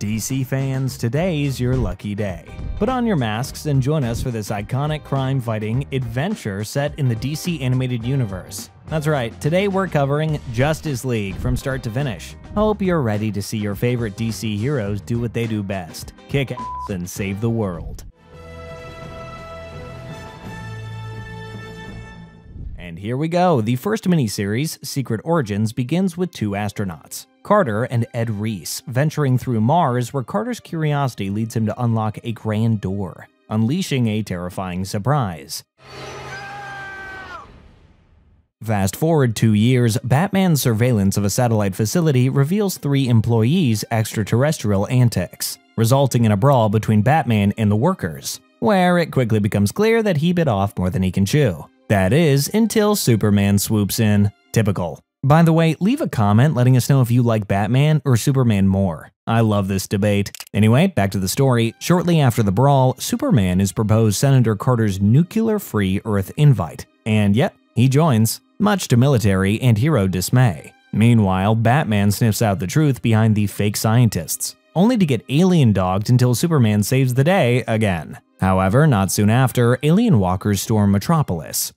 DC fans, today's your lucky day. Put on your masks and join us for this iconic crime-fighting adventure set in the DC animated universe. That's right, today we're covering Justice League from start to finish. Hope you're ready to see your favorite DC heroes do what they do best, kick ass and save the world. And here we go. The first miniseries, Secret Origins, begins with two astronauts, Carter and Ed Reese, venturing through Mars where Carter's curiosity leads him to unlock a grand door, unleashing a terrifying surprise. Fast forward 2 years, Batman's surveillance of a satellite facility reveals 3 employees' extraterrestrial antics, resulting in a brawl between Batman and the workers, where it quickly becomes clear that he bit off more than he can chew. That is, until Superman swoops in. Typical. By the way, leave a comment letting us know if you like Batman or Superman more. I love this debate. Anyway, back to the story. Shortly after the brawl, Superman is proposed Senator Carter's nuclear-free Earth invite. And yep, he joins, much to military and hero dismay. Meanwhile, Batman sniffs out the truth behind the fake scientists, only to get alien-dogged until Superman saves the day again. However, not soon after, alien walkers storm Metropolis,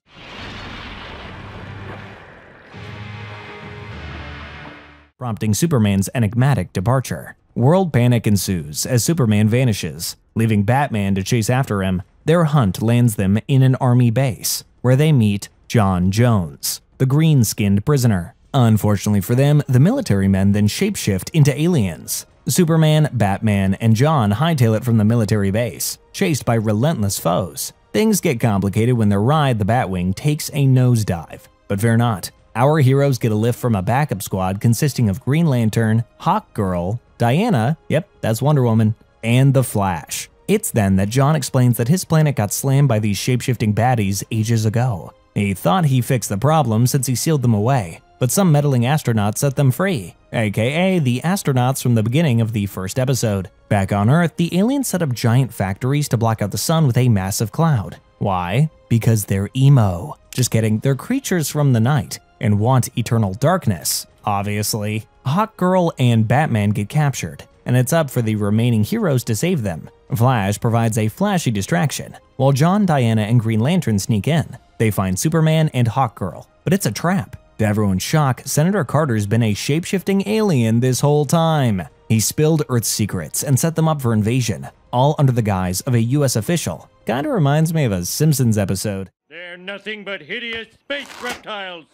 prompting Superman's enigmatic departure. World panic ensues as Superman vanishes, leaving Batman to chase after him. Their hunt lands them in an army base, where they meet John Jones, the green-skinned prisoner. Unfortunately for them, the military men then shapeshift into aliens. Superman, Batman, and John hightail it from the military base, chased by relentless foes. Things get complicated when their ride, the Batwing, takes a nosedive. But fear not. Our heroes get a lift from a backup squad consisting of Green Lantern, Hawkgirl, Diana, yep, that's Wonder Woman, and the Flash. It's then that John explains that his planet got slammed by these shapeshifting baddies ages ago. He thought he fixed the problem since he sealed them away, but some meddling astronauts set them free, aka the astronauts from the beginning of the first episode. Back on Earth, the aliens set up giant factories to block out the sun with a massive cloud. Why? Because they're emo. Just kidding, they're creatures from the night and want eternal darkness, obviously. Hawkgirl and Batman get captured, and it's up for the remaining heroes to save them. Flash provides a flashy distraction, while John, Diana, and Green Lantern sneak in. They find Superman and Hawkgirl, but it's a trap. To everyone's shock, Senator Carter's been a shape-shifting alien this whole time. He spilled Earth's secrets and set them up for invasion, all under the guise of a US official. Kinda reminds me of a Simpsons episode. They're nothing but hideous space reptiles.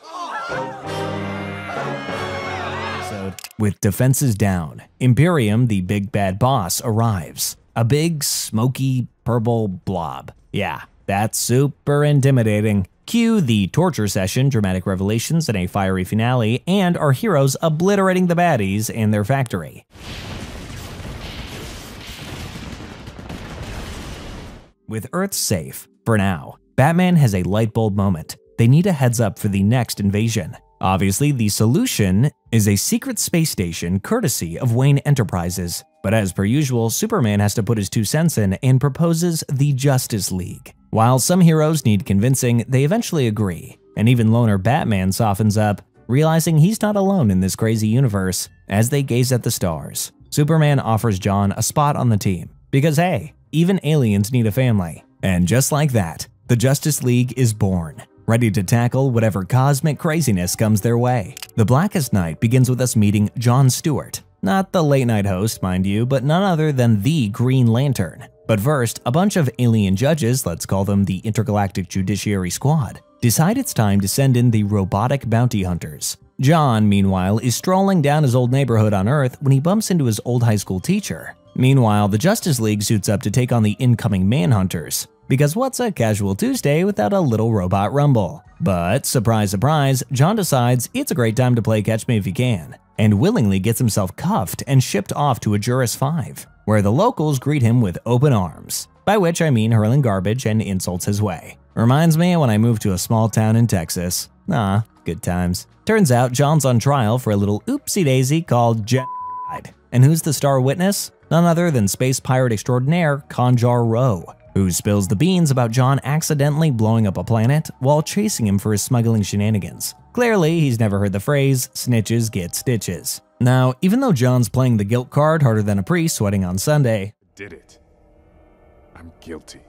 With defenses down, Imperium, the big bad boss, arrives. A big, smoky, purple blob. Yeah, that's super intimidating. Cue the torture session, dramatic revelations, and a fiery finale, and our heroes obliterating the baddies and their factory. With Earth safe, for now, Batman has a lightbulb moment. They need a heads up for the next invasion. Obviously, the solution is a secret space station courtesy of Wayne Enterprises. But as per usual, Superman has to put his 2 cents in and proposes the Justice League. While some heroes need convincing, they eventually agree, and even loner Batman softens up, realizing he's not alone in this crazy universe. As they gaze at the stars, Superman offers John a spot on the team, because hey, even aliens need a family. And just like that, the Justice League is born, ready to tackle whatever cosmic craziness comes their way. The Blackest Night begins with us meeting Jon Stewart, not the late-night host, mind you, but none other than the Green Lantern. But first, a bunch of alien judges, let's call them the Intergalactic Judiciary Squad, decide it's time to send in the robotic bounty hunters. John, meanwhile, is strolling down his old neighborhood on Earth when he bumps into his old high school teacher. Meanwhile, the Justice League suits up to take on the incoming Manhunters, because what's a casual Tuesday without a little robot rumble? But surprise, surprise, John decides it's a great time to play Catch Me If You Can, and willingly gets himself cuffed and shipped off to a Juris 5, where the locals greet him with open arms, by which I mean hurling garbage and insults his way. Reminds me of when I moved to a small town in Texas. Ah, good times. Turns out John's on trial for a little oopsie-daisy called genocide. And who's the star witness? None other than space pirate extraordinaire Conjar Rowe, who spills the beans about John accidentally blowing up a planet while chasing him for his smuggling shenanigans. Clearly, he's never heard the phrase, snitches get stitches. Now, even though John's playing the guilt card harder than a priest sweating on Sunday, Did it. I'm guilty.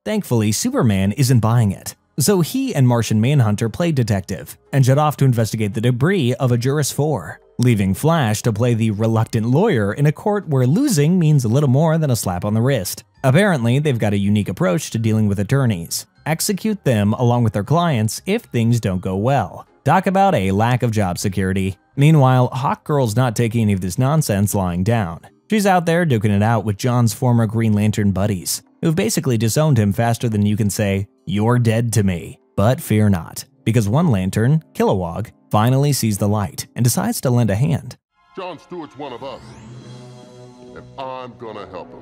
thankfully Superman isn't buying it. So he and Martian Manhunter play detective and jet off to investigate the debris of a Juris 4, leaving Flash to play the reluctant lawyer in a court where losing means a little more than a slap on the wrist. Apparently, they've got a unique approach to dealing with attorneys. Execute them along with their clients if things don't go well. Talk about a lack of job security. Meanwhile, Hawkgirl's not taking any of this nonsense lying down. She's out there duking it out with John's former Green Lantern buddies, who've basically disowned him faster than you can say, "You're dead to me." But fear not, because one Lantern, Kilowog, finally sees the light and decides to lend a hand. John Stewart's one of us, and I'm gonna help him.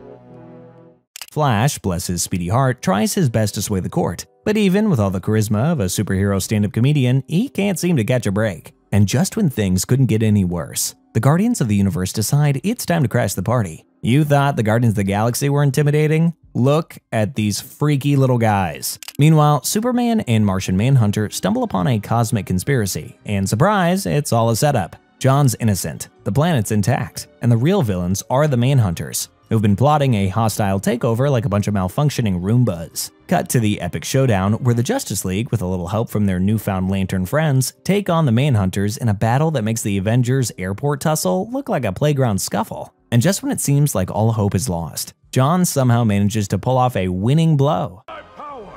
Flash, bless his speedy heart, tries his best to sway the court, but even with all the charisma of a superhero stand-up comedian, he can't seem to catch a break. And just when things couldn't get any worse, the Guardians of the Universe decide it's time to crash the party. You thought the Guardians of the Galaxy were intimidating? Look at these freaky little guys. Meanwhile, Superman and Martian Manhunter stumble upon a cosmic conspiracy, and surprise, it's all a setup. John's innocent, the planet's intact, and the real villains are the Manhunters, who've been plotting a hostile takeover like a bunch of malfunctioning Roombas. Cut to the epic showdown where the Justice League, with a little help from their newfound Lantern friends, take on the Manhunters in a battle that makes the Avengers airport tussle look like a playground scuffle. And just when it seems like all hope is lost, John somehow manages to pull off a winning blow. My power!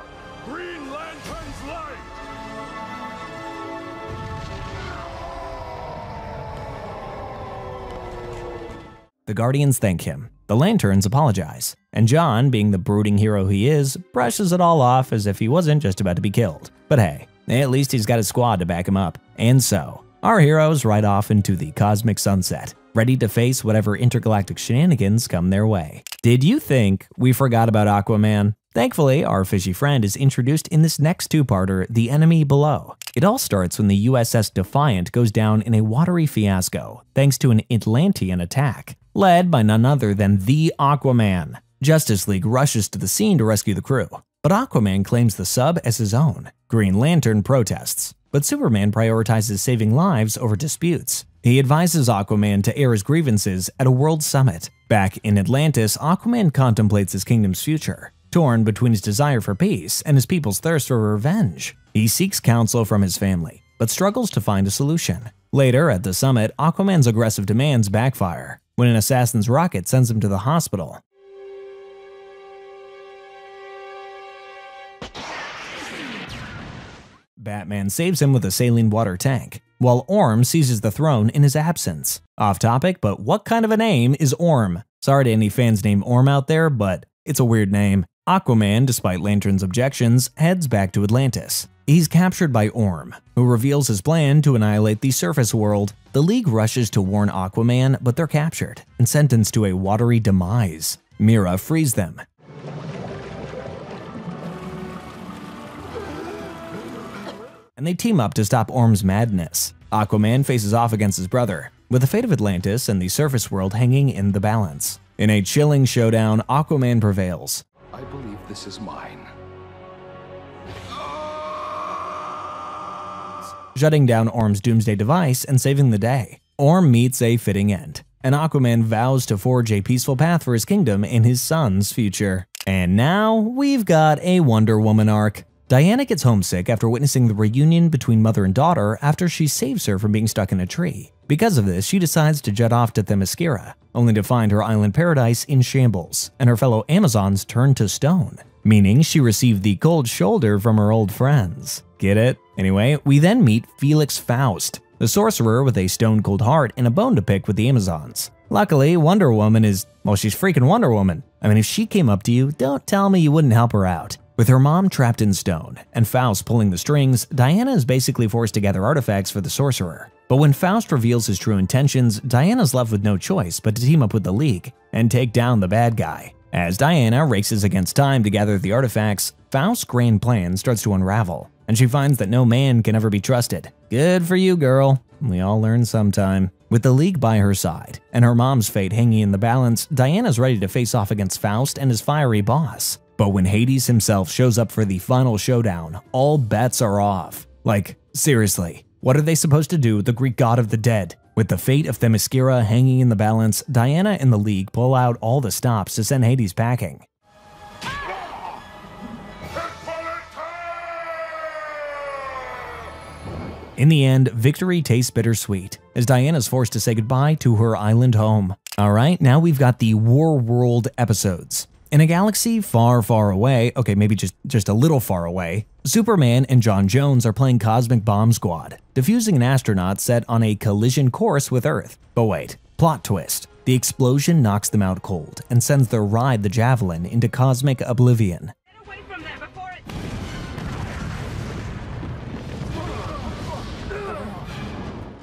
Green Lantern's light! The Guardians thank him, the Lanterns apologize, and John, being the brooding hero he is, brushes it all off as if he wasn't just about to be killed. But hey, at least he's got his squad to back him up. And so, our heroes ride off into the cosmic sunset, ready to face whatever intergalactic shenanigans come their way. Did you think we forgot about Aquaman? Thankfully, our fishy friend is introduced in this next two-parter, The Enemy Below. It all starts when the USS Defiant goes down in a watery fiasco, thanks to an Atlantean attack, led by none other than the Aquaman. Justice League rushes to the scene to rescue the crew, but Aquaman claims the sub as his own. Green Lantern protests, but Superman prioritizes saving lives over disputes. He advises Aquaman to air his grievances at a world summit. Back in Atlantis, Aquaman contemplates his kingdom's future, torn between his desire for peace and his people's thirst for revenge. He seeks counsel from his family, but struggles to find a solution. Later, at the summit, Aquaman's aggressive demands backfire when an assassin's rocket sends him to the hospital. Batman saves him with a saline water tank, while Orm seizes the throne in his absence. Off topic, but what kind of a name is Orm? Sorry to any fans named Orm out there, but it's a weird name. Aquaman, despite Lantern's objections, heads back to Atlantis. He's captured by Orm, who reveals his plan to annihilate the surface world. The League rushes to warn Aquaman, but they're captured and sentenced to a watery demise. Mira frees them. And they team up to stop Orm's madness. Aquaman faces off against his brother, with the fate of Atlantis and the surface world hanging in the balance. In a chilling showdown, Aquaman prevails. I believe this is mine. Shutting down Orm's doomsday device and saving the day. Orm meets a fitting end, and Aquaman vows to forge a peaceful path for his kingdom and his son's future. And now, we've got a Wonder Woman arc. Diana gets homesick after witnessing the reunion between mother and daughter after she saves her from being stuck in a tree. Because of this, she decides to jet off to Themyscira, only to find her island paradise in shambles, and her fellow Amazons turned to stone, meaning she received the cold shoulder from her old friends. Get it? Anyway, we then meet Felix Faust, the sorcerer with a stone-cold heart and a bone to pick with the Amazons. Luckily, Wonder Woman is, well, she's freaking Wonder Woman. I mean, if she came up to you, don't tell me you wouldn't help her out. With her mom trapped in stone and Faust pulling the strings, Diana is basically forced to gather artifacts for the sorcerer. But when Faust reveals his true intentions, Diana's left with no choice but to team up with the League and take down the bad guy. As Diana races against time to gather the artifacts, Faust's grand plan starts to unravel, and she finds that no man can ever be trusted. Good for you, girl. We all learn sometime. With the League by her side and her mom's fate hanging in the balance, Diana's ready to face off against Faust and his fiery boss. But when Hades himself shows up for the final showdown, all bets are off. Like, seriously, what are they supposed to do with the Greek god of the dead? With the fate of Themyscira hanging in the balance, Diana and the League pull out all the stops to send Hades packing. In the end, victory tastes bittersweet, as Diana's forced to say goodbye to her island home. Alright, now we've got the War World episodes. In a galaxy far, far away, okay, maybe just a little far away, Superman and John Jones are playing Cosmic Bomb Squad, defusing an astronaut set on a collision course with Earth. But wait, plot twist. The explosion knocks them out cold and sends their ride the Javelin into cosmic oblivion. Get away from there before it...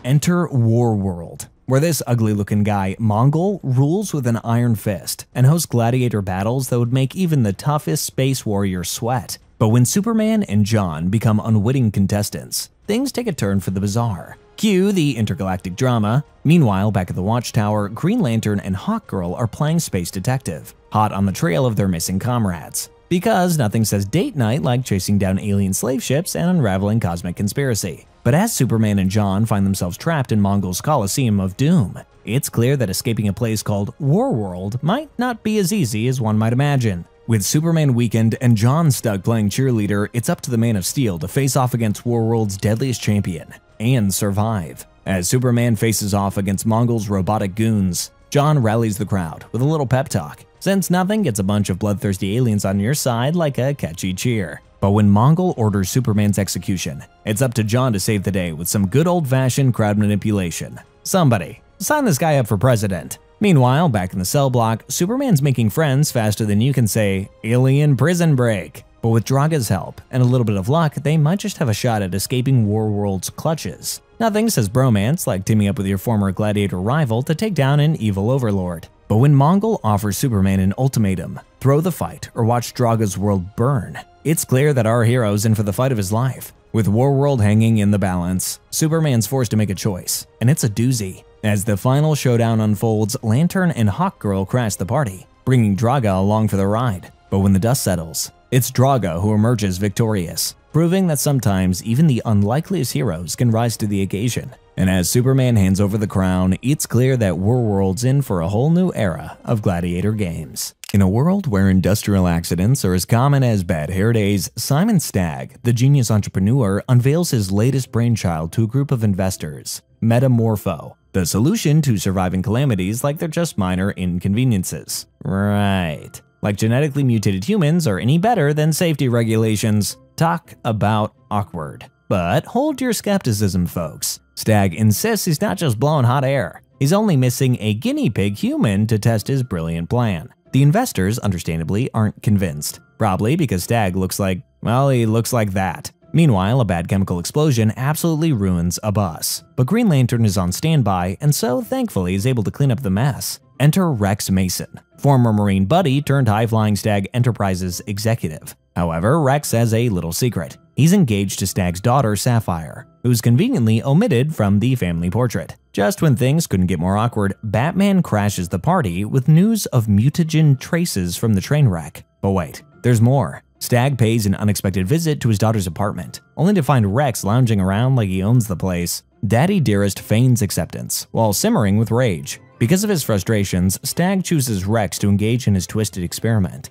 Enter War World, where this ugly-looking guy, Mongol, rules with an iron fist and hosts gladiator battles that would make even the toughest space warrior sweat. But when Superman and John become unwitting contestants, things take a turn for the bizarre. Cue the intergalactic drama. Meanwhile, back at the Watchtower, Green Lantern and Hawkgirl are playing space detective, hot on the trail of their missing comrades. Because nothing says date night like chasing down alien slave ships and unraveling cosmic conspiracy. But as Superman and John find themselves trapped in Mongol's Coliseum of Doom, it's clear that escaping a place called War World might not be as easy as one might imagine. With Superman weakened and John stuck playing cheerleader, it's up to the Man of Steel to face off against War World's deadliest champion and survive. As Superman faces off against Mongol's robotic goons, John rallies the crowd with a little pep talk, since nothing gets a bunch of bloodthirsty aliens on your side like a catchy cheer. But when Mongol orders Superman's execution, it's up to John to save the day with some good old-fashioned crowd manipulation. Somebody, sign this guy up for president. Meanwhile, back in the cell block, Superman's making friends faster than you can say, alien prison break. But with Draga's help and a little bit of luck, they might just have a shot at escaping War World's clutches. Nothing says bromance like teaming up with your former gladiator rival to take down an evil overlord. But when Mongol offers Superman an ultimatum, throw the fight or watch Draga's world burn, it's clear that our hero's in for the fight of his life. With War World hanging in the balance, Superman's forced to make a choice, and it's a doozy. As the final showdown unfolds, Lantern and Hawkgirl crash the party, bringing Draga along for the ride. But when the dust settles, it's Draga who emerges victorious, proving that sometimes even the unlikeliest heroes can rise to the occasion. And as Superman hands over the crown, it's clear that War World's in for a whole new era of gladiator games. In a world where industrial accidents are as common as bad hair days, Simon Stagg, the genius entrepreneur, unveils his latest brainchild to a group of investors, Metamorpho, the solution to surviving calamities like they're just minor inconveniences. Right. Like genetically mutated humans are any better than safety regulations. Talk about awkward. But hold your skepticism, folks. Stagg insists he's not just blowing hot air. He's only missing a guinea pig human to test his brilliant plan. The investors, understandably, aren't convinced, probably because Stagg looks like, well, he looks like that. Meanwhile, a bad chemical explosion absolutely ruins a bus. But Green Lantern is on standby and so thankfully is able to clean up the mess. Enter Rex Mason, former Marine buddy turned high-flying Stagg Enterprises executive. However, Rex has a little secret. He's engaged to Stagg's daughter, Sapphire, who's conveniently omitted from the family portrait. Just when things couldn't get more awkward, Batman crashes the party with news of mutagen traces from the train wreck. But wait, there's more. Stagg pays an unexpected visit to his daughter's apartment, only to find Rex lounging around like he owns the place. Daddy Dearest feigns acceptance, while simmering with rage. Because of his frustrations, Stagg chooses Rex to engage in his twisted experiment.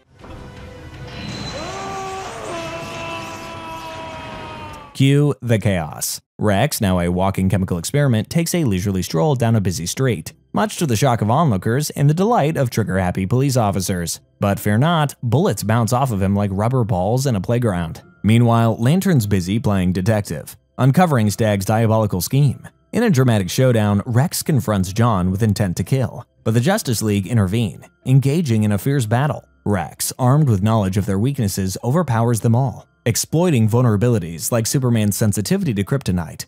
Cue the chaos. Rex, now a walking chemical experiment, takes a leisurely stroll down a busy street, much to the shock of onlookers and the delight of trigger-happy police officers. But fear not, bullets bounce off of him like rubber balls in a playground. Meanwhile, Lantern's busy playing detective, uncovering Stagg's diabolical scheme. In a dramatic showdown, Rex confronts John with intent to kill, but the Justice League intervene, engaging in a fierce battle. Rex, armed with knowledge of their weaknesses, overpowers them all, exploiting vulnerabilities like Superman's sensitivity to kryptonite.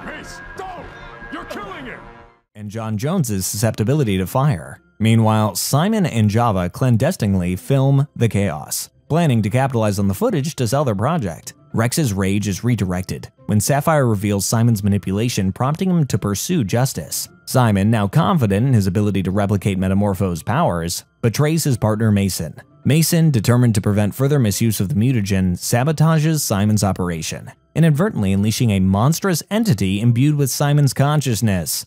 Mace, don't! You're killing him! And John Jones's susceptibility to fire. Meanwhile, Simon and Java clandestinely film the chaos, planning to capitalize on the footage to sell their project. Rex's rage is redirected when Sapphire reveals Simon's manipulation, prompting him to pursue justice. Simon, now confident in his ability to replicate Metamorpho's powers, betrays his partner Mason. Mason, determined to prevent further misuse of the mutagen, sabotages Simon's operation. inadvertently unleashing a monstrous entity imbued with Simon's consciousness.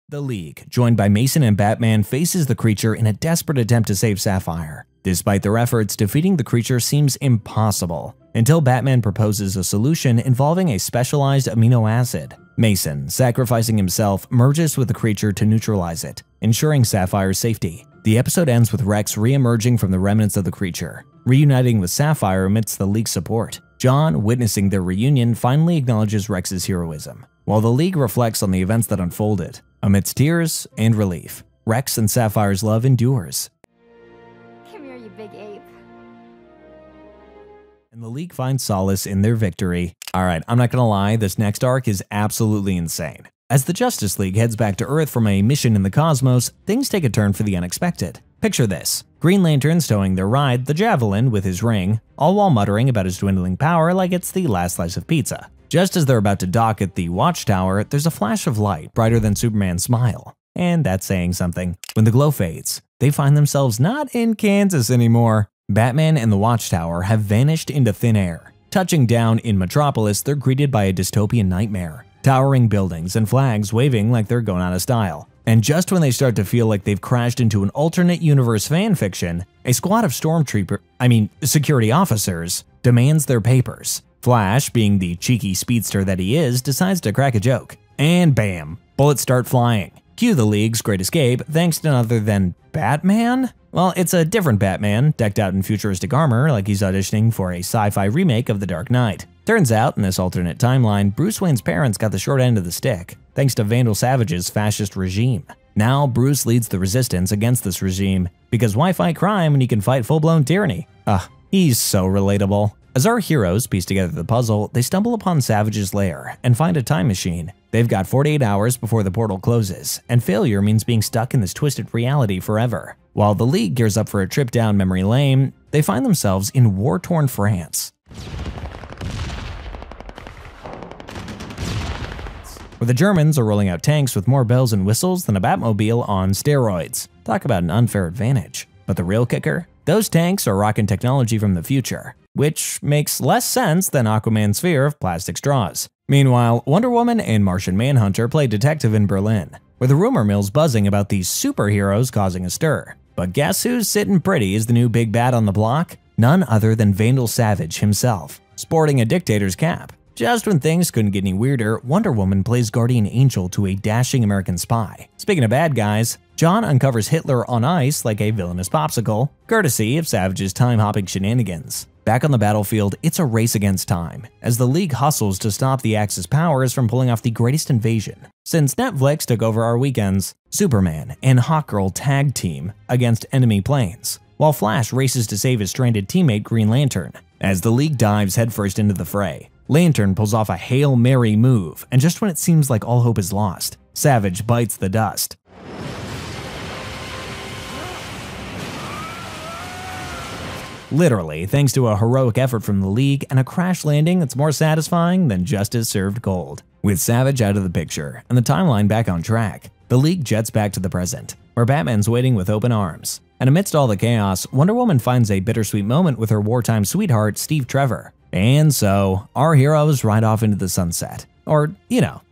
The League, joined by Mason and Batman, faces the creature in a desperate attempt to save Sapphire. Despite their efforts, defeating the creature seems impossible, until Batman proposes a solution involving a specialized amino acid. Mason, sacrificing himself, merges with the creature to neutralize it, ensuring Sapphire's safety. The episode ends with Rex re-emerging from the remnants of the creature, reuniting with Sapphire amidst the League's support. John, witnessing their reunion, finally acknowledges Rex's heroism, while the League reflects on the events that unfolded. Amidst tears and relief, Rex and Sapphire's love endures. Come here, you big ape. And the League finds solace in their victory. Alright, I'm not gonna lie, this next arc is absolutely insane. As the Justice League heads back to Earth from a mission in the cosmos, things take a turn for the unexpected. Picture this: Green Lantern stowing their ride, the Javelin, with his ring, all while muttering about his dwindling power like it's the last slice of pizza. Just as they're about to dock at the Watchtower, there's a flash of light brighter than Superman's smile. And that's saying something. When the glow fades, they find themselves not in Kansas anymore. Batman and the Watchtower have vanished into thin air. Touching down in Metropolis, they're greeted by a dystopian nightmare. Towering buildings and flags waving like they're going out of style. And just when they start to feel like they've crashed into an alternate universe fanfiction, a squad of security officers demands their papers. Flash, being the cheeky speedster that he is, decides to crack a joke. And bam, bullets start flying. Cue the League's great escape, thanks to none other than Batman? Well, it's a different Batman, decked out in futuristic armor like he's auditioning for a sci-fi remake of The Dark Knight. Turns out, in this alternate timeline, Bruce Wayne's parents got the short end of the stick, thanks to Vandal Savage's fascist regime. Now, Bruce leads the resistance against this regime, because why fight crime when you can fight full-blown tyranny? He's so relatable. As our heroes piece together the puzzle, they stumble upon Savage's lair and find a time machine. They've got 48 hours before the portal closes, and failure means being stuck in this twisted reality forever. While the League gears up for a trip down memory lane, they find themselves in war-torn France, where the Germans are rolling out tanks with more bells and whistles than a Batmobile on steroids. Talk about an unfair advantage. But the real kicker? Those tanks are rocking technology from the future, which makes less sense than Aquaman's fear of plastic straws. Meanwhile, Wonder Woman and Martian Manhunter play detective in Berlin, where the rumor mill's buzzing about these superheroes causing a stir. But guess who's sitting pretty as the new big bad on the block? None other than Vandal Savage himself, sporting a dictator's cap. Just when things couldn't get any weirder, Wonder Woman plays guardian angel to a dashing American spy. Speaking of bad guys, John uncovers Hitler on ice like a villainous popsicle, courtesy of Savage's time-hopping shenanigans. Back on the battlefield, it's a race against time, as the League hustles to stop the Axis powers from pulling off the greatest invasion since Netflix took over our weekends. Superman and Hawkgirl tag team against enemy planes, while Flash races to save his stranded teammate Green Lantern. As the League dives headfirst into the fray, Lantern pulls off a Hail Mary move, and just when it seems like all hope is lost, Savage bites the dust. Literally, thanks to a heroic effort from the League and a crash landing that's more satisfying than justice served cold. With Savage out of the picture and the timeline back on track, the League jets back to the present, where Batman's waiting with open arms. And amidst all the chaos, Wonder Woman finds a bittersweet moment with her wartime sweetheart, Steve Trevor. And so, our heroes ride off into the sunset. Or,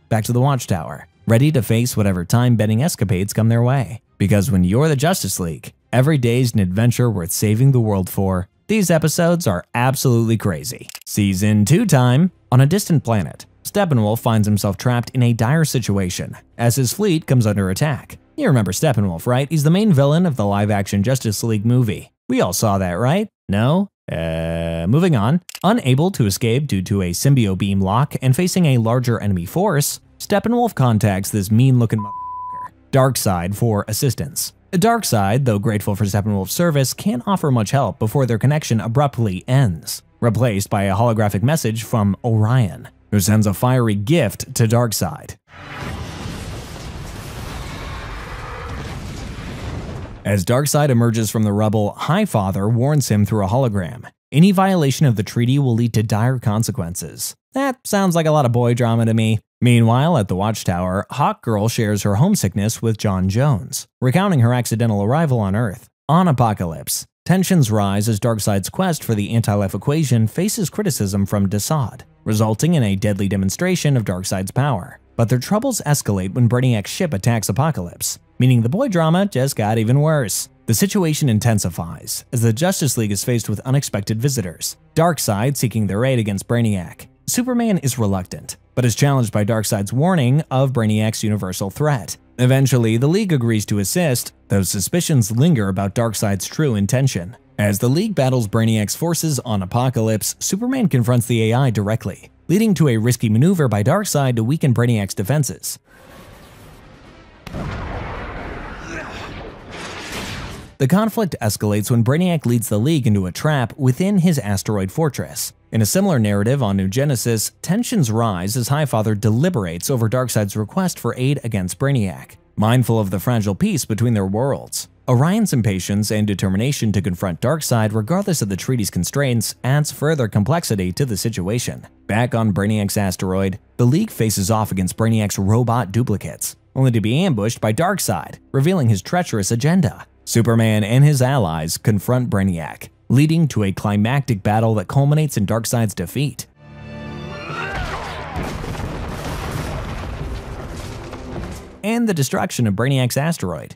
back to the Watchtower, ready to face whatever time-bending escapades come their way. Because when you're the Justice League, every day's an adventure worth saving the world for. These episodes are absolutely crazy. Season 2 time. On a distant planet, Steppenwolf finds himself trapped in a dire situation as his fleet comes under attack. You remember Steppenwolf, right? He's the main villain of the live-action Justice League movie. We all saw that, right? No? Moving on. Unable to escape due to a symbiote beam lock and facing a larger enemy force, Steppenwolf contacts this mean-looking motherfucker, Darkseid, for assistance. Darkseid, though grateful for Steppenwolf's service, can't offer much help before their connection abruptly ends, replaced by a holographic message from Orion, who sends a fiery gift to Darkseid. As Darkseid emerges from the rubble, Highfather warns him through a hologram. Any violation of the treaty will lead to dire consequences. That sounds like a lot of boy drama to me. Meanwhile, at the Watchtower, Hawkgirl shares her homesickness with John Jones, recounting her accidental arrival on Earth. On Apocalypse, Tensions rise as Darkseid's quest for the anti-life equation faces criticism from Desaad, resulting in a deadly demonstration of Darkseid's power. But their troubles escalate when Brainiac's ship attacks Apocalypse, meaning the boy drama just got even worse. The situation intensifies as the Justice League is faced with unexpected visitors, Darkseid seeking their aid against Brainiac. Superman is reluctant, but is challenged by Darkseid's warning of Brainiac's universal threat. Eventually, the League agrees to assist, though suspicions linger about Darkseid's true intention. As the League battles Brainiac's forces on Apocalypse, Superman confronts the AI directly, leading to a risky maneuver by Darkseid to weaken Brainiac's defenses. The conflict escalates when Brainiac leads the League into a trap within his asteroid fortress. In a similar narrative on New Genesis, tensions rise as Highfather deliberates over Darkseid's request for aid against Brainiac, mindful of the fragile peace between their worlds. Orion's impatience and determination to confront Darkseid regardless of the treaty's constraints adds further complexity to the situation. Back on Brainiac's asteroid, the League faces off against Brainiac's robot duplicates, only to be ambushed by Darkseid, revealing his treacherous agenda. Superman and his allies confront Brainiac, leading to a climactic battle that culminates in Darkseid's defeat. And the destruction of Brainiac's asteroid.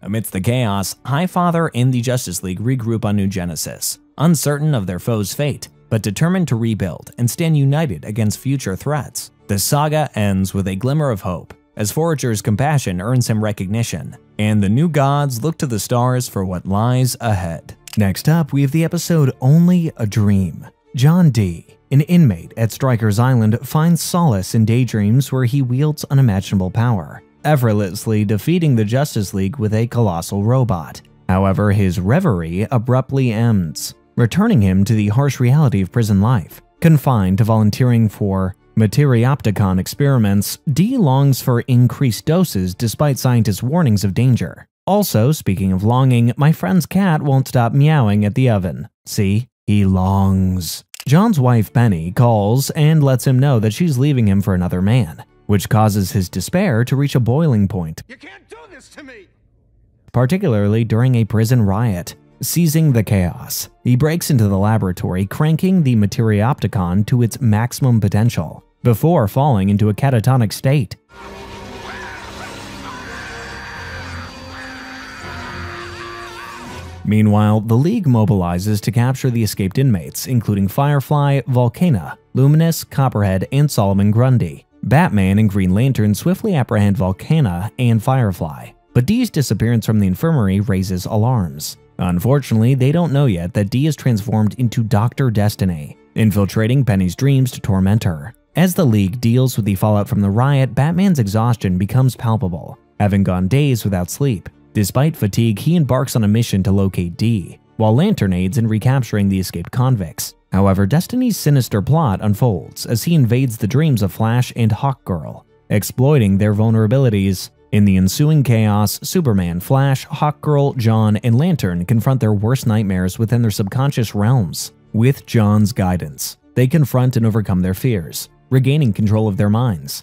Amidst the chaos, Highfather and the Justice League regroup on New Genesis, uncertain of their foe's fate, but determined to rebuild and stand united against future threats. The saga ends with a glimmer of hope, as Forager's compassion earns him recognition, and the new gods look to the stars for what lies ahead. Next up, we have the episode Only a Dream. John D., an inmate at Stryker's Island, finds solace in daydreams where he wields unimaginable power, effortlessly defeating the Justice League with a colossal robot. However, his reverie abruptly ends, returning him to the harsh reality of prison life. Confined to volunteering for Materiopticon experiments, D longs for increased doses despite scientists' warnings of danger. Also, speaking of longing, my friend's cat won't stop meowing at the oven. See? He longs. John's wife Penny calls and lets him know that she's leaving him for another man, which causes his despair to reach a boiling point. You can't do this to me! Particularly during a prison riot. Seizing the chaos, he breaks into the laboratory, cranking the Materiopticon to its maximum potential, before falling into a catatonic state. Meanwhile, the League mobilizes to capture the escaped inmates, including Firefly, Volcana, Luminous, Copperhead, and Solomon Grundy. Batman and Green Lantern swiftly apprehend Volcana and Firefly, but Dee's disappearance from the infirmary raises alarms. Unfortunately, they don't know yet that Dee is transformed into Dr. Destiny, infiltrating Penny's dreams to torment her. As the League deals with the fallout from the riot, Batman's exhaustion becomes palpable, having gone days without sleep. Despite fatigue, he embarks on a mission to locate Dee, while Lantern aids in recapturing the escaped convicts. However, Destiny's sinister plot unfolds as he invades the dreams of Flash and Hawkgirl, exploiting their vulnerabilities. In the ensuing chaos, Superman, Flash, Hawkgirl, John, and Lantern confront their worst nightmares within their subconscious realms. With John's guidance, they confront and overcome their fears, regaining control of their minds.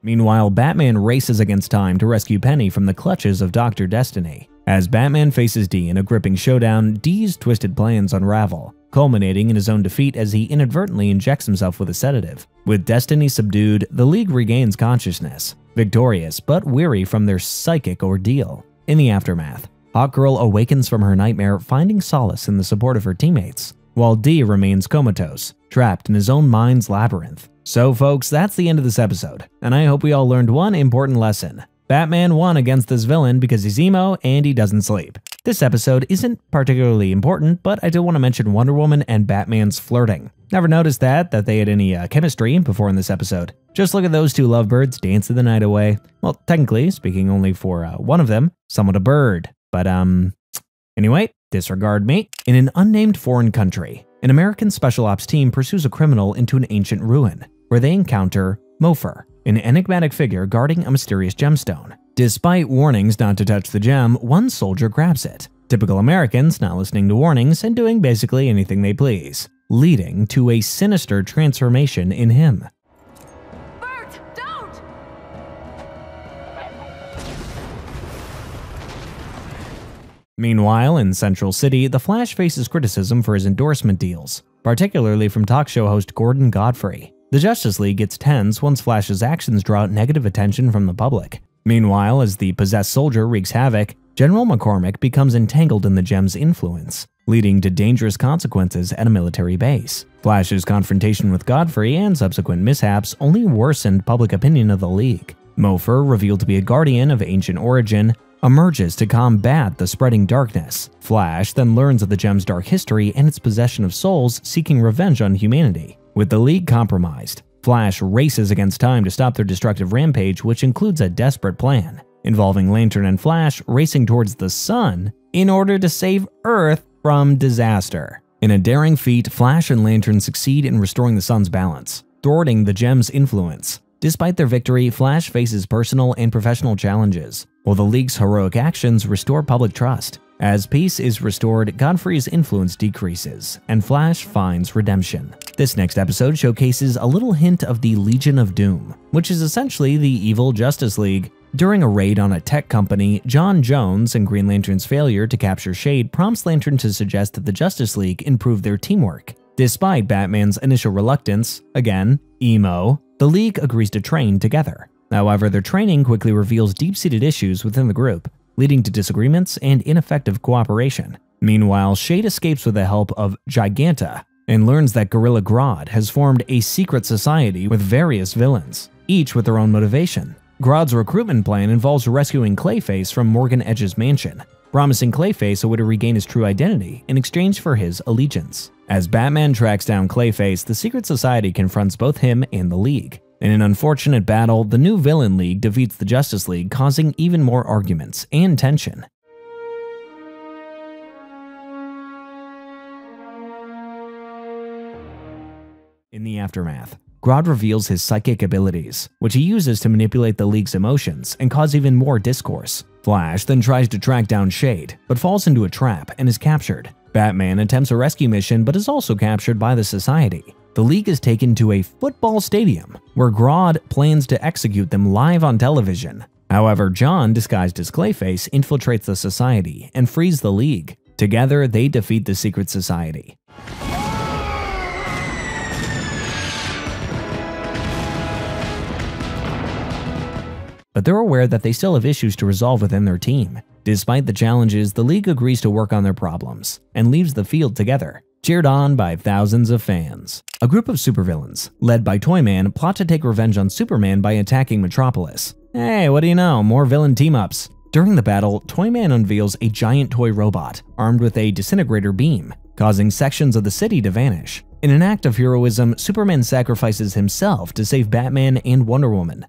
Meanwhile, Batman races against time to rescue Penny from the clutches of Dr. Destiny. As Batman faces Dee in a gripping showdown, Dee's twisted plans unravel, culminating in his own defeat as he inadvertently injects himself with a sedative. With Destiny subdued, the League regains consciousness, victorious but weary from their psychic ordeal. In the aftermath, Hawkgirl awakens from her nightmare, finding solace in the support of her teammates, while Dee remains comatose, trapped in his own mind's labyrinth. So folks, that's the end of this episode, and I hope we all learned one important lesson. Batman won against this villain because he's emo and he doesn't sleep. This episode isn't particularly important, but I do want to mention Wonder Woman and Batman's flirting. Never noticed that they had any chemistry before in this episode. Just look at those two lovebirds dancing the night away. Well, technically, speaking only for one of them, somewhat a bird. But anyway, disregard me. In an unnamed foreign country, an American special ops team pursues a criminal into an ancient ruin, where they encounter Mofer, an enigmatic figure guarding a mysterious gemstone. Despite warnings not to touch the gem, one soldier grabs it. Typical Americans not listening to warnings and doing basically anything they please, leading to a sinister transformation in him. Burn Meanwhile, in Central City, the Flash faces criticism for his endorsement deals, particularly from talk show host Gordon Godfrey. The Justice League gets tense once Flash's actions draw out negative attention from the public. Meanwhile, as the possessed soldier wreaks havoc, General McCormick becomes entangled in the gem's influence, leading to dangerous consequences at a military base. Flash's confrontation with Godfrey and subsequent mishaps only worsened public opinion of the League. Mofer, revealed to be a guardian of ancient origin, emerges to combat the spreading darkness. Flash then learns of the gem's dark history and its possession of souls seeking revenge on humanity. With the League compromised, Flash races against time to stop their destructive rampage, which includes a desperate plan involving Lantern and Flash racing towards the sun in order to save Earth from disaster. In a daring feat, Flash and Lantern succeed in restoring the sun's balance, thwarting the gem's influence. Despite their victory, Flash faces personal and professional challenges, while the League's heroic actions restore public trust. As peace is restored, Godfrey's influence decreases, and Flash finds redemption. This next episode showcases a little hint of the Legion of Doom, which is essentially the evil Justice League. During a raid on a tech company, John Jones and Green Lantern's failure to capture Shade prompts Lantern to suggest that the Justice League improve their teamwork. Despite Batman's initial reluctance, again, emo, the League agrees to train together. However, their training quickly reveals deep-seated issues within the group, leading to disagreements and ineffective cooperation. Meanwhile, Shade escapes with the help of Giganta and learns that Gorilla Grodd has formed a secret society with various villains, each with their own motivation. Grodd's recruitment plan involves rescuing Clayface from Morgan Edge's mansion, promising Clayface a way to regain his true identity in exchange for his allegiance. As Batman tracks down Clayface, the secret society confronts both him and the League. In an unfortunate battle, the new Villain League defeats the Justice League, causing even more arguments and tension. In the aftermath, Grodd reveals his psychic abilities, which he uses to manipulate the League's emotions and cause even more discourse. Flash then tries to track down Shade, but falls into a trap and is captured. Batman attempts a rescue mission but is also captured by the Society. The League is taken to a football stadium, where Grodd plans to execute them live on television. However, John, disguised as Clayface, infiltrates the Society and frees the League. Together, they defeat the secret society. But they're aware that they still have issues to resolve within their team. Despite the challenges, the League agrees to work on their problems and leaves the field together, cheered on by thousands of fans. A group of supervillains, led by Toyman, plot to take revenge on Superman by attacking Metropolis. Hey, what do you know, more villain team-ups. During the battle, Toyman unveils a giant toy robot armed with a disintegrator beam, causing sections of the city to vanish. In an act of heroism, Superman sacrifices himself to save Batman and Wonder Woman.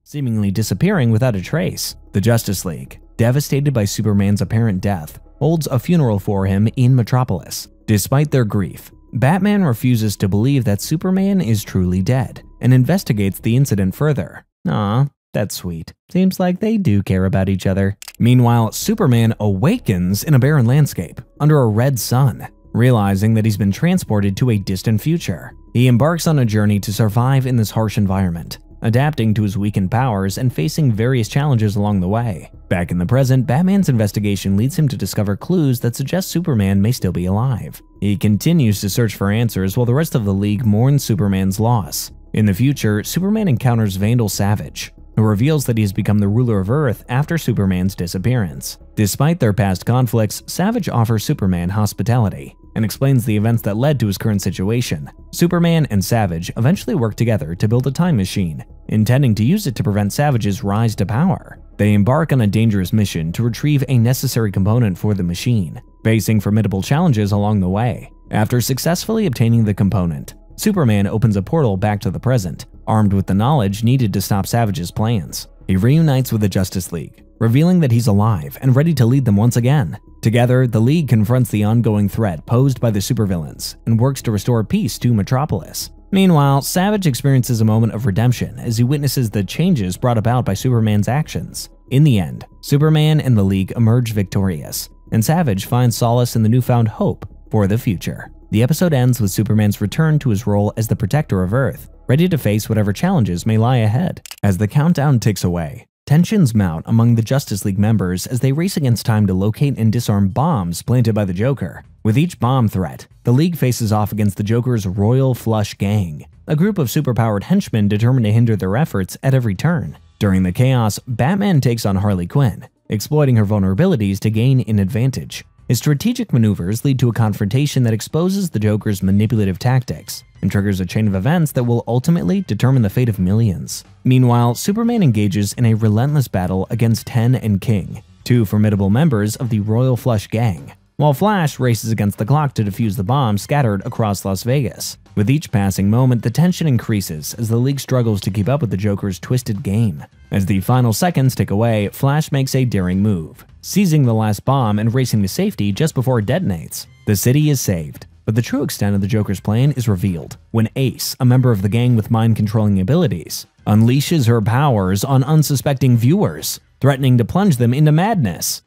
Seemingly disappearing without a trace. The Justice League, devastated by Superman's apparent death, holds a funeral for him in Metropolis. Despite their grief, Batman refuses to believe that Superman is truly dead and investigates the incident further. Aw, that's sweet. Seems like they do care about each other. Meanwhile, Superman awakens in a barren landscape under a red sun, realizing that he's been transported to a distant future. He embarks on a journey to survive in this harsh environment, adapting to his weakened powers and facing various challenges along the way. Back in the present, Batman's investigation leads him to discover clues that suggest Superman may still be alive. He continues to search for answers while the rest of the League mourns Superman's loss. In the future, Superman encounters Vandal Savage, who reveals that he has become the ruler of Earth after Superman's disappearance. Despite their past conflicts, Savage offers Superman hospitality and explains the events that led to his current situation. Superman and Savage eventually work together to build a time machine, intending to use it to prevent Savage's rise to power. They embark on a dangerous mission to retrieve a necessary component for the machine, facing formidable challenges along the way. After successfully obtaining the component, Superman opens a portal back to the present, armed with the knowledge needed to stop Savage's plans. He reunites with the Justice League, revealing that he's alive and ready to lead them once again. Together, the League confronts the ongoing threat posed by the supervillains and works to restore peace to Metropolis. Meanwhile, Savage experiences a moment of redemption as he witnesses the changes brought about by Superman's actions. In the end, Superman and the League emerge victorious, and Savage finds solace in the newfound hope for the future. The episode ends with Superman's return to his role as the protector of Earth. ready to face whatever challenges may lie ahead. As the countdown ticks away, tensions mount among the Justice League members as they race against time to locate and disarm bombs planted by the Joker. With each bomb threat, the League faces off against the Joker's Royal Flush Gang, a group of superpowered henchmen determined to hinder their efforts at every turn. During the chaos, Batman takes on Harley Quinn, exploiting her vulnerabilities to gain an advantage. His strategic maneuvers lead to a confrontation that exposes the Joker's manipulative tactics and triggers a chain of events that will ultimately determine the fate of millions. Meanwhile, Superman engages in a relentless battle against Ten and King, two formidable members of the Royal Flush Gang, while Flash races against the clock to defuse the bombs scattered across Las Vegas. With each passing moment, the tension increases as the League struggles to keep up with the Joker's twisted game. As the final seconds tick away, Flash makes a daring move, seizing the last bomb and racing to safety just before it detonates. The city is saved, but the true extent of the Joker's plan is revealed when Ace, a member of the gang with mind-controlling abilities, unleashes her powers on unsuspecting viewers, threatening to plunge them into madness.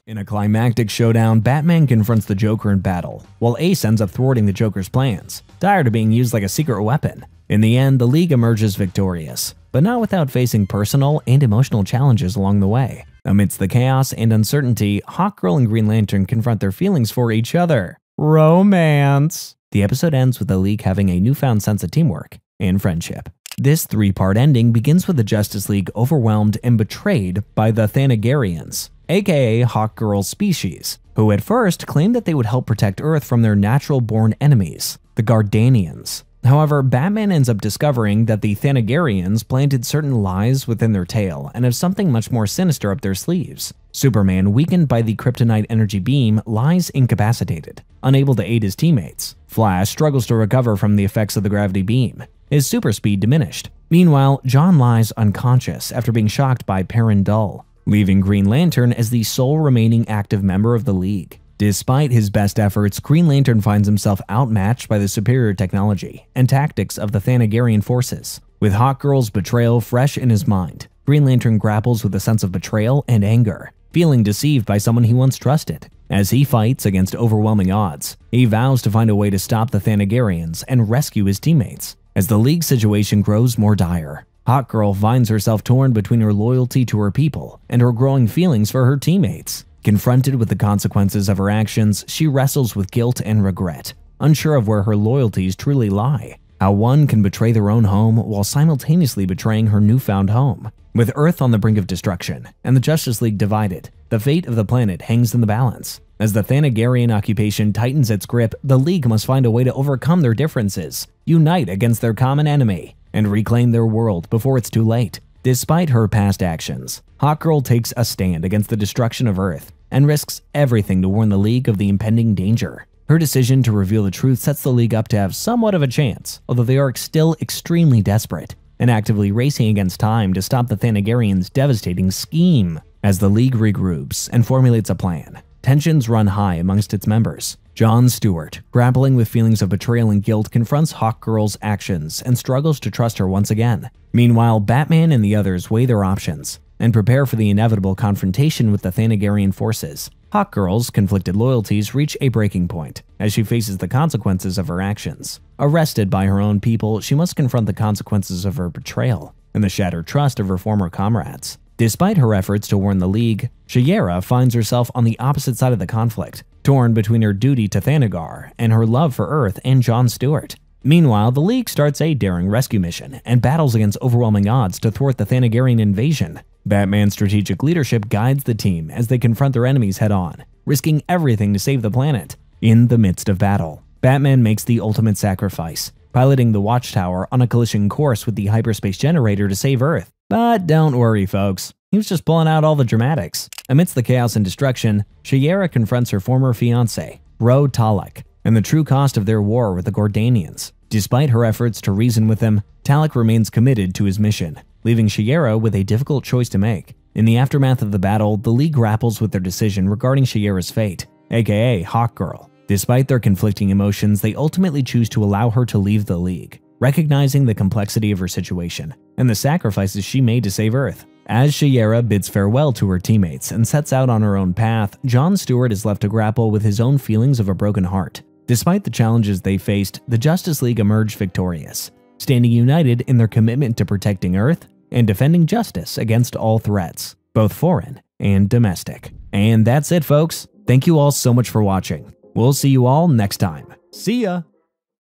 In a climactic showdown, Batman confronts the Joker in battle, while Ace ends up thwarting the Joker's plans, tired of being used like a secret weapon. In the end, the League emerges victorious, but not without facing personal and emotional challenges along the way. Amidst the chaos and uncertainty, Hawkgirl and Green Lantern confront their feelings for each other. Romance! The episode ends with the League having a newfound sense of teamwork and friendship. This three-part ending begins with the Justice League overwhelmed and betrayed by the Thanagarians, aka Hawkgirl's species, who at first claimed that they would help protect Earth from their natural-born enemies, the Gardanians. However, Batman ends up discovering that the Thanagarians planted certain lies within their tail and have something much more sinister up their sleeves. Superman, weakened by the kryptonite energy beam, lies incapacitated, unable to aid his teammates. Flash struggles to recover from the effects of the gravity beam, his super speed diminished. Meanwhile, John lies unconscious after being shocked by Perrin Dull, leaving Green Lantern as the sole remaining active member of the League. Despite his best efforts, Green Lantern finds himself outmatched by the superior technology and tactics of the Thanagarian forces. With Hawkgirl's betrayal fresh in his mind, Green Lantern grapples with a sense of betrayal and anger, feeling deceived by someone he once trusted. As he fights against overwhelming odds, he vows to find a way to stop the Thanagarians and rescue his teammates. As the League's situation grows more dire, Hawkgirl finds herself torn between her loyalty to her people and her growing feelings for her teammates. Confronted with the consequences of her actions, she wrestles with guilt and regret, unsure of where her loyalties truly lie. How one can betray their own home while simultaneously betraying her newfound home. With Earth on the brink of destruction and the Justice League divided, the fate of the planet hangs in the balance. As the Thanagarian occupation tightens its grip, the League must find a way to overcome their differences, unite against their common enemy, and reclaim their world before it's too late. Despite her past actions, Hawkgirl takes a stand against the destruction of Earth and risks everything to warn the League of the impending danger. Her decision to reveal the truth sets the League up to have somewhat of a chance, although they are still extremely desperate and actively racing against time to stop the Thanagarians' devastating scheme. As the League regroups and formulates a plan, tensions run high amongst its members. John Stewart, grappling with feelings of betrayal and guilt, confronts Hawkgirl's actions and struggles to trust her once again. Meanwhile, Batman and the others weigh their options and prepare for the inevitable confrontation with the Thanagarian forces. Hawkgirl's conflicted loyalties reach a breaking point as she faces the consequences of her actions. Arrested by her own people, she must confront the consequences of her betrayal and the shattered trust of her former comrades. Despite her efforts to warn the League, Shiera finds herself on the opposite side of the conflict, torn between her duty to Thanagar and her love for Earth and John Stewart. Meanwhile, the League starts a daring rescue mission and battles against overwhelming odds to thwart the Thanagarian invasion. Batman's strategic leadership guides the team as they confront their enemies head-on, risking everything to save the planet. In the midst of battle, Batman makes the ultimate sacrifice, piloting the Watchtower on a collision course with the hyperspace generator to save Earth. But don't worry, folks. He was just pulling out all the dramatics. Amidst the chaos and destruction, Shiera confronts her former fiancé, Ro Talek, and the true cost of their war with the Gordanians. Despite her efforts to reason with him, Talek remains committed to his mission, leaving Shiera with a difficult choice to make. In the aftermath of the battle, the League grapples with their decision regarding Shiera's fate, aka Hawkgirl. Despite their conflicting emotions, they ultimately choose to allow her to leave the League, recognizing the complexity of her situation and the sacrifices she made to save Earth. As Shiera bids farewell to her teammates and sets out on her own path, John Stewart is left to grapple with his own feelings of a broken heart. Despite the challenges they faced, the Justice League emerged victorious, standing united in their commitment to protecting Earth and defending justice against all threats, both foreign and domestic. And that's it, folks. Thank you all so much for watching. We'll see you all next time. See ya!